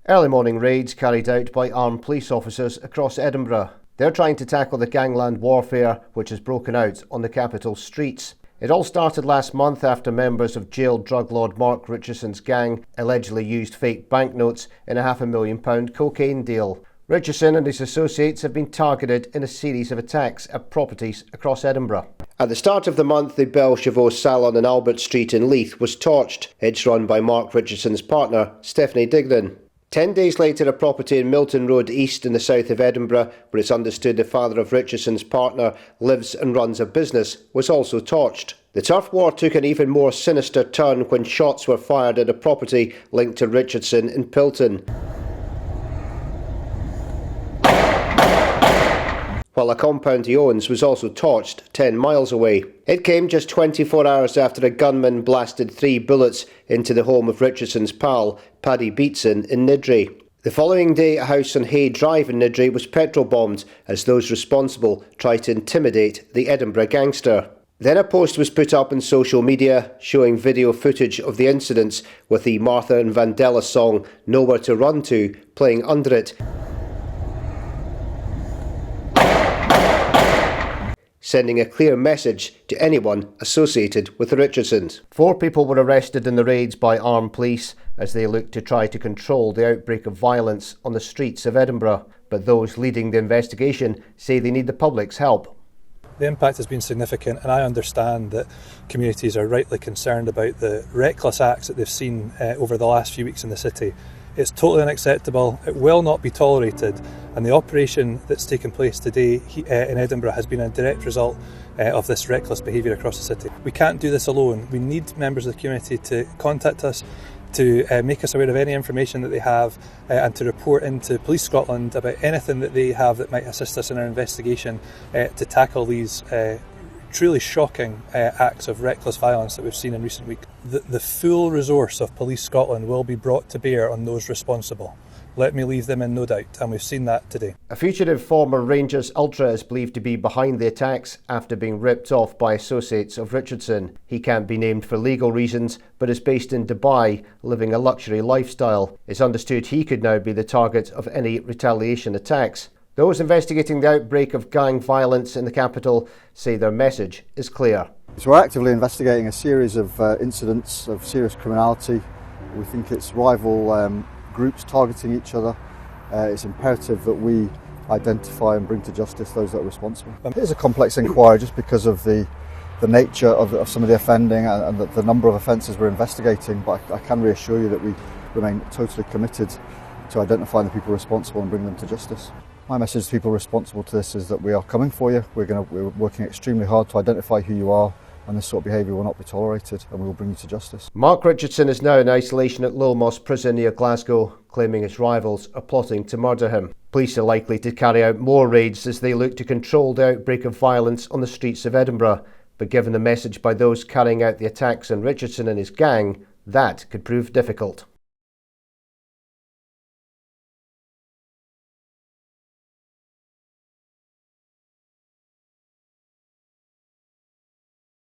Early morning raids carried out by armed police officers across Edinburgh. They're trying to tackle the gangland warfare which has broken out on the capital's streets. It all started last month after members of jailed drug lord Mark Richardson's gang allegedly used fake banknotes in a £500,000 cocaine deal. Richardson and his associates have been targeted in a series of attacks at properties across Edinburgh. At the start of the month, the Belle Chevaux salon in Albert Street in Leith was torched. It's run by Mark Richardson's partner, Stephanie Dignan. 10 days later, a property in Milton Road East in the south of Edinburgh, where it's understood the father of Richardson's partner lives and runs a business, was also torched. The turf war took an even more sinister turn when shots were fired at a property linked to Richardson in Pilton, while a compound he owns was also torched 10 miles away. It came just 24 hours after a gunman blasted 3 bullets into the home of Richardson's pal, Paddy Beatson, in Niddrie. The following day, a house on Hay Drive in Niddrie was petrol-bombed as those responsible tried to intimidate the Edinburgh gangster. Then a post was put up on social media showing video footage of the incidents with the Martha and Vandella song Nowhere to Run To playing under it, sending a clear message to anyone associated with the Richardsons. 4 people were arrested in the raids by armed police as they looked to try to control the outbreak of violence on the streets of Edinburgh, but those leading the investigation say they need the public's help. The impact has been significant, and I understand that communities are rightly concerned about the reckless acts that they've seen over the last few weeks in the city. It's totally unacceptable, it will not be tolerated, and the operation that's taken place today in Edinburgh has been a direct result of this reckless behaviour across the city. We can't do this alone. We need members of the community to contact us, to make us aware of any information that they have, and to report into Police Scotland about anything that they have that might assist us in our investigation to tackle these truly shocking acts of reckless violence that we've seen in recent weeks. The full resource of Police Scotland will be brought to bear on those responsible. Let me leave them in no doubt, and we've seen that today. A fugitive former Rangers ultra is believed to be behind the attacks after being ripped off by associates of Richardson. He can't be named for legal reasons, but is based in Dubai, living a luxury lifestyle. It's understood he could now be the target of any retaliation attacks. Those investigating the outbreak of gang violence in the capital say their message is clear. So we're actively investigating a series of incidents of serious criminality. We think it's rival groups targeting each other. It's imperative that we identify and bring to justice those that are responsible. It is a complex inquiry just because of the nature of some of the offending and the number of offences we're investigating, but I can reassure you that we remain totally committed to identifying the people responsible and bring them to justice. My message to people responsible to this is that we are coming for you. We're working extremely hard to identify who you are, and this sort of behaviour will not be tolerated, and we will bring you to justice. Mark Richardson is now in isolation at Lowmoss Prison near Glasgow, claiming his rivals are plotting to murder him. Police are likely to carry out more raids as they look to control the outbreak of violence on the streets of Edinburgh, but given the message by those carrying out the attacks on Richardson and his gang, that could prove difficult.